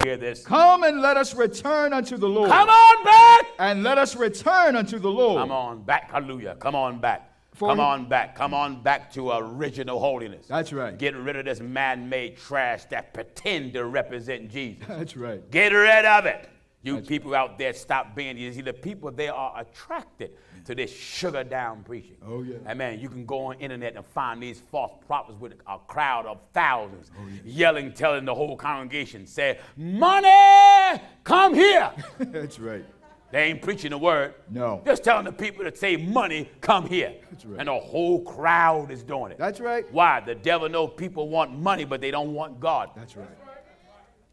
hear this? Come and let us return unto the Lord. Come on back. And let us return unto the Lord. Come on back. Hallelujah. Come on back. Come on back. Come on back to original holiness. That's right. Getting rid of this man-made trash that pretend to represent Jesus. That's right. Get rid of it. You people out there, stop being. You see, the people, they are attracted to this sugar-down preaching. Oh, yeah. And man, you can go on internet and find these false prophets with a crowd of thousands yelling, telling the whole congregation, say, money, come here. That's right. They ain't preaching the word. No. Just telling the people to say, money, come here. That's right. And the whole crowd is doing it. That's right. Why? The devil knows people want money, but they don't want God. That's right.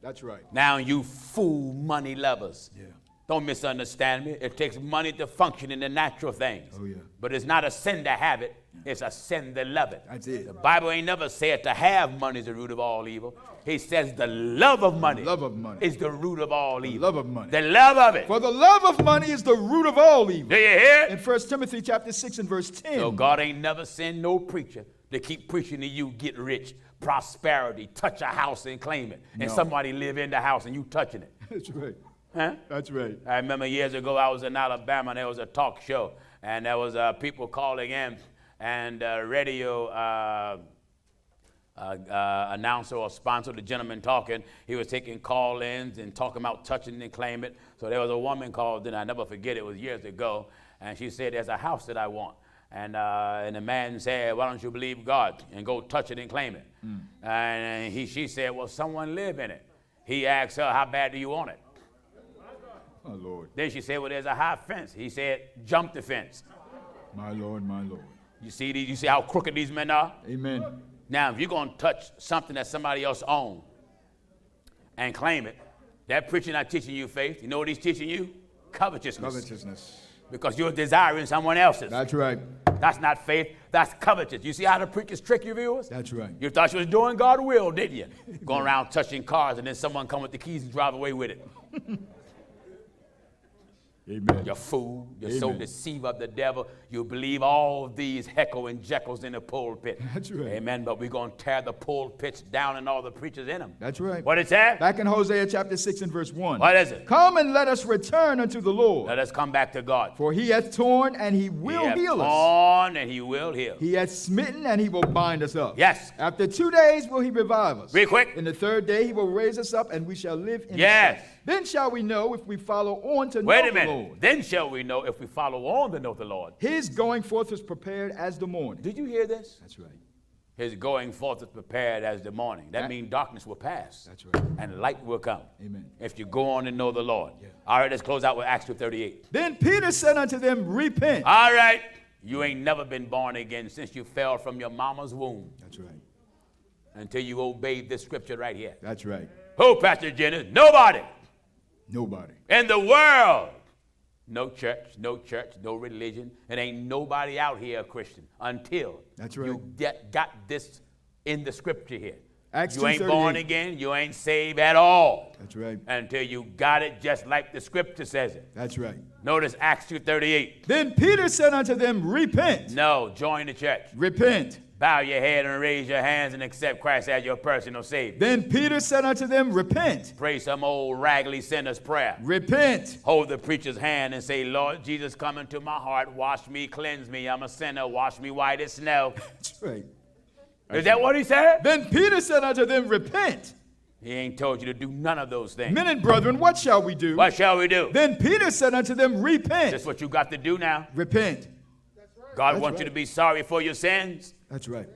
That's right. Now you fool money lovers. Yeah. Don't misunderstand me. It takes money to function in the natural things. Oh, yeah. But it's not a sin to have it. It's a sin to love it. That's it. The Bible ain't never said to have money is the root of all evil. He says the love of money, is the root of all evil. Love of money. The love of it. For the love of money is the root of all evil. Do you hear it? In 1 Timothy chapter 6 and verse 10. So God ain't never sent no preacher to keep preaching to you, get rich, prosperity, touch a house and claim it. And somebody live in the house and you touching it. That's right. Huh? That's right. I remember years ago I was in Alabama and there was a talk show and there was people calling in and radio announcer or sponsor, the gentleman talking, he was taking call-ins and talking about touching and claim it. So there was a woman called in, I never forget, it was years ago, and she said, there's a house that I want. And the man said, why don't you believe God and go touch it and claim it? And she said, well, someone live in it. He asked her, how bad do you want it? My Lord. Then she said, well, there's a high fence. He said, jump the fence. My Lord, my Lord. You see how crooked these men are? Amen. Now, if you're going to touch something that somebody else owns and claim it, that preacher not teaching you faith. You know what he's teaching you? Covetousness. Covetousness. Because you're desiring someone else's. That's right. That's not faith. That's covetous. You see how the preachers trick you, viewers? That's right. You thought you was doing God's will, didn't you? Going around touching cars and then someone come with the keys and drive away with it. Amen. You fool. You're so deceived of the devil. You believe all these heckle and jekylls in the pulpit. That's right. Amen. But we're going to tear the pulpits down and all the preachers in them. That's right. What it said? Back in Hosea chapter 6 and verse 1. What is it? Come and let us return unto the Lord. Let us come back to God. For he hath torn and he will heal us. Torn and he will heal. He hath smitten and he will bind us up. Yes. After 2 days will he revive us. Real quick. In the third day he will raise us up and we shall live in Yes. his Then shall we know if we follow on to know Wait a the minute. Lord. Then shall we know if we follow on to know the Lord. His going forth is prepared as the morning. Did you hear this? That's right. His going forth is prepared as the morning. That means darkness will pass. That's right. And light will come. Amen. If you go on and know the Lord. Yeah. All right, let's close out with Acts 2:38. Then Peter said unto them, repent. All right. You ain't never been born again since you fell from your mama's womb. That's right. Until you obeyed this scripture right here. That's right. Who, Pastor Jennings? Nobody. Nobody. In the world. No church, no religion. It ain't nobody out here a Christian until That's right. you got this in the scripture here. Acts you ain't 2:38. born again. You ain't saved at all. That's right. Until you got it just like the scripture says it. That's right. Notice Acts 2:38. Then Peter said unto them, repent. No, join the church. Repent. Bow your head and raise your hands and accept Christ as your personal Savior. Then Peter said unto them, repent. Pray some old raggedy sinner's prayer. Repent. Hold the preacher's hand and say, Lord Jesus, come into my heart. Wash me, cleanse me. I'm a sinner. Wash me white as snow. That's right. Is that what he said? Then Peter said unto them, repent. He ain't told you to do none of those things. Men and brethren, what shall we do? What shall we do? Then Peter said unto them, repent. That's what you got to do now. Repent. God wants you to be sorry for your sins. That's right.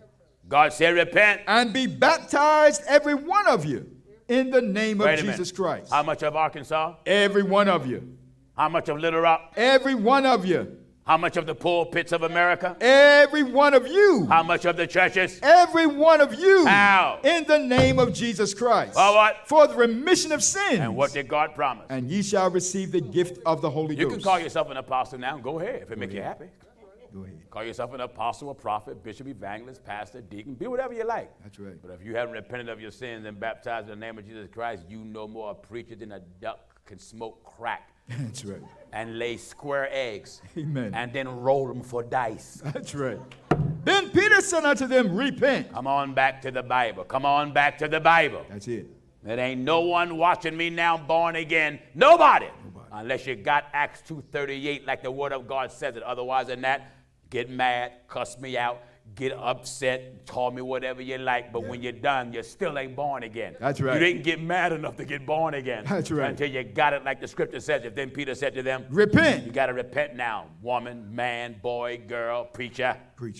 God said repent. And be baptized, every one of you, in the name of Jesus Christ. How much of Arkansas? Every one of you. How much of Little Rock? Every one of you. How much of the pulpits of America? Every one of you. How much of the churches? Every one of you. How? In the name of Jesus Christ. For what? For the remission of sins. And what did God promise? And ye shall receive the gift of the Holy Ghost. You can call yourself an apostle now. Go ahead if it makes you happy. Go ahead. Call yourself an apostle, a prophet, bishop, evangelist, pastor, deacon. Be whatever you like. That's right. But if you haven't repented of your sins and baptized in the name of Jesus Christ, you no more a preacher than a duck can smoke crack. That's right. And lay square eggs. Amen. And then roll them for dice. That's right. Then Peter said unto them, repent. Come on back to the Bible. Come on back to the Bible. That's it. There ain't no one watching me now born again. Nobody. Unless you got Acts 2:38 like the word of God says it. Otherwise than that, get mad, cuss me out, get upset, call me whatever you like. But when you're done, you still ain't born again. That's right. You didn't get mad enough to get born again. That's right. Until you got it like the scripture says. If then Peter said to them, repent. You got to repent now. Woman, man, boy, girl, preacher,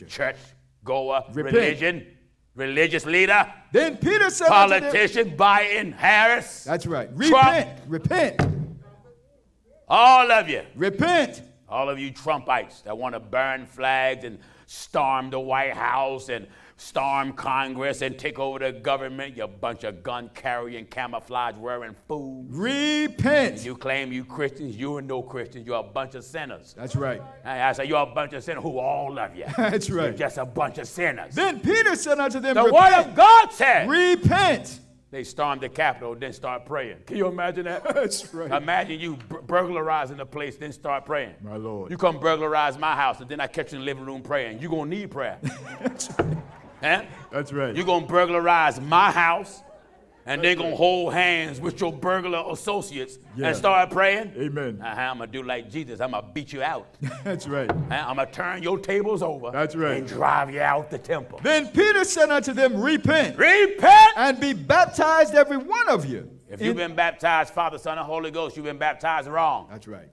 church goer, repent. Religion, religious leader. Then Peter said unto them, politician, Biden, Harris. that's right. Trump. Repent. All of you. Repent. All of you Trumpites that want to burn flags and storm the White House and storm Congress and take over the government, you bunch of gun-carrying, camouflage-wearing fools. Repent. You claim you Christians, you are no Christians, you're a bunch of sinners. That's right. I say, you're a bunch of sinners. Who? All of you. That's right. You're just a bunch of sinners. Then Peter said unto them, The repent. word of God said. Repent. They stormed the Capitol, then start praying. Can you imagine that? That's right. Imagine you burglarizing the place, then start praying. My Lord. You come burglarize my house, and then I catch you in the living room praying. You're going to need prayer. That's right. Huh? That's right. You're going to burglarize my house, and they're going to hold hands with your burglar associates and start praying. Amen. I'm going to do like Jesus. I'm going to beat you out. That's right. I'm going to turn your tables over. That's right. And drive you out the temple. Then Peter said unto them, repent. Repent. And be baptized every one of you. If you've been baptized, Father, Son, and Holy Ghost, you've been baptized wrong. That's right.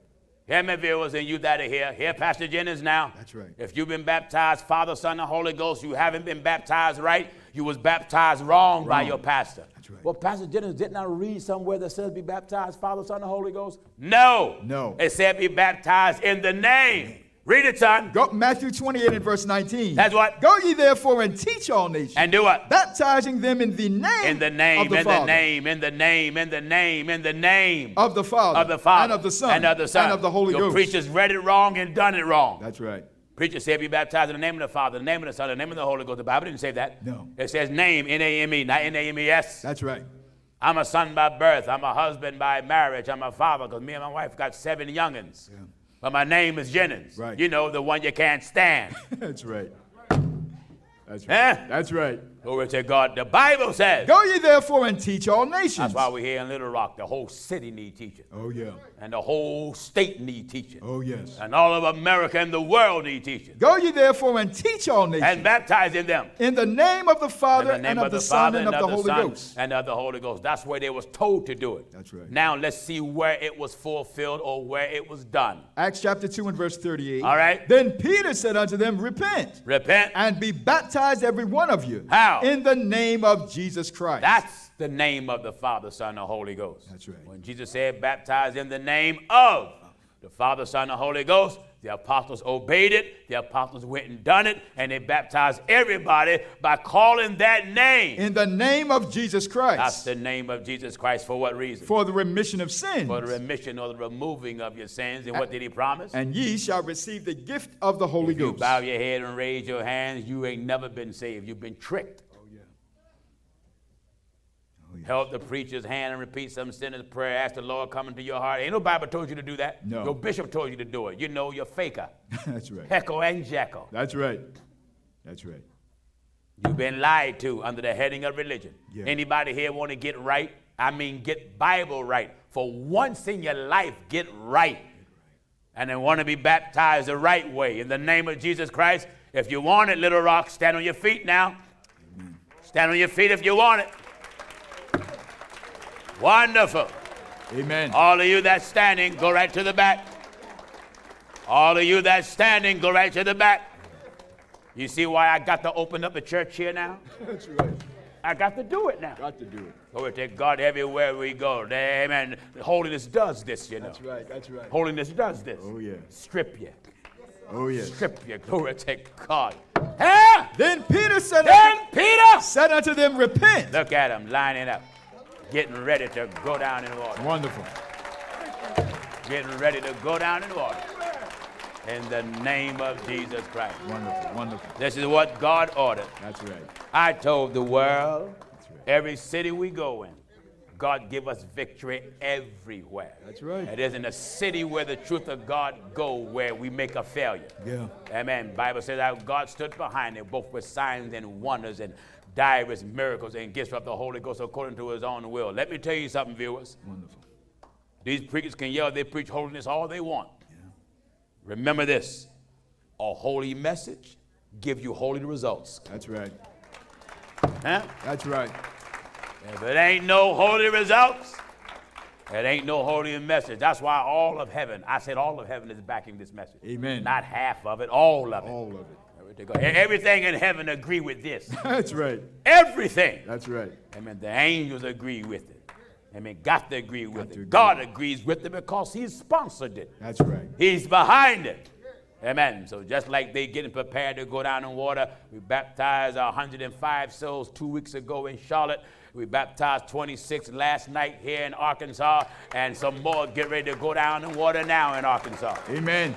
Hear me, viewers, and you that are here. Hear Pastor Jennings now. That's right. If you've been baptized, Father, Son, and Holy Ghost, you haven't been baptized right. You was baptized wrong by your pastor. That's right. Well, Pastor Jennings, didn't I read somewhere that says be baptized, Father, Son, and Holy Ghost? No. No. It said be baptized in the name. Read it, son. Go Matthew 28 and verse 19. That's what? Go ye therefore and teach all nations. And do what? Baptizing them in the name. In the name, of the in Father. the name, in the name, in the name, in the name. Of the Father. Of the Father. And of the Son. And of the Son. And of the Holy Your Ghost. preachers read it wrong and done it wrong. That's right. Preacher said be baptized in the name of the Father, the name of the Son, the name of the Holy Ghost. The Bible didn't say that. No. It says name, N-A-M-E, not N-A-M-E-S. That's right. I'm a son by birth. I'm a husband by marriage. I'm a father because me and my wife got 7 youngins. Yeah. But my name is Jennings. Right. You know, the one you can't stand. That's right. That's right. Huh? That's right. Glory to God. The Bible says. Go ye therefore and teach all nations. That's why we're here in Little Rock. The whole city need teaching. Oh, yeah. And the whole state need teaching. Oh, yes. And all of America and the world need teaching. Go ye therefore and teach all nations. And baptize in them. In the name of the Father, In the name and of the Son, and of the Holy Ghost. And of the Holy Ghost. That's where they was told to do it. That's right. Now let's see where it was fulfilled or where it was done. Acts chapter 2 and verse 38. All right. Then Peter said unto them, repent. Repent. And be baptized every one of you. How? In the name of Jesus Christ. That's the name of the Father, Son, and Holy Ghost. That's right. When Jesus said baptize in the name of the Father, Son, and Holy Ghost, the apostles obeyed it. The apostles went and done it, and they baptized everybody by calling that name. In the name of Jesus Christ. That's the name of Jesus Christ. For what reason? For the remission of sins. For the remission or the removing of your sins. And what did he promise? And ye shall receive the gift of the Holy Ghost. You bow your head and raise your hands, you ain't never been saved. You've been tricked. Held the preacher's hand and repeat some sinner's prayer. Ask the Lord come into your heart. Ain't no Bible told you to do that. No. Your bishop told you to do it. You know you're faker. That's right. Heckle and Jekyll. That's right. That's right. You've been lied to under the heading of religion. Yeah. Anybody here want to get right? I mean get Bible right. For once in your life, get right. And then want to be baptized the right way. In the name of Jesus Christ. If you want it, Little Rock, stand on your feet now. Amen. Stand on your feet if you want it. Wonderful. Amen. All of you that's standing, go right to the back. All of you that's standing, go right to the back. You see why I got to open up the church here now? That's right. I got to do it now. Got to do it. Glory to God everywhere we go. Amen. Holiness does this, you know. That's right. That's right. Holiness does this. Oh, yeah. Strip you. Oh, yes. Strip you. Glory to God. Huh? Then Peter said unto them, repent. Look at him lining up. Getting ready to go down in water. Wonderful. Getting ready to go down in water. In the name of Jesus Christ. Wonderful, wonderful. This is what God ordered. That's right. I told the world, That's right. every city we go in, God give us victory everywhere. That's right. It isn't a city where the truth of God go where we make a failure. Yeah. Amen. Bible says that God stood behind it, both with signs and wonders and diverse miracles and gifts of the Holy Ghost according to his own will. Let me tell you something, viewers. Wonderful. These preachers can yell they preach holiness all they want. Yeah. Remember this. A holy message gives you holy results. That's right. Huh? That's right. If it ain't no holy results, it ain't no holy message. That's why all of heaven, I said all of heaven is backing this message. Amen. Not half of it, all of it. All of it. Everything in heaven agree with this. That's right. Everything. That's right. Amen. The angels agree with it. Amen. Got to agree with to it. agree. God agrees with it because he's sponsored it. That's right. He's behind it. Amen. So just like they getting prepared to go down in water, we baptized 105 souls 2 weeks ago in Charlotte. We baptized 26 last night here in Arkansas, and some more get ready to go down in water now in Arkansas. Amen.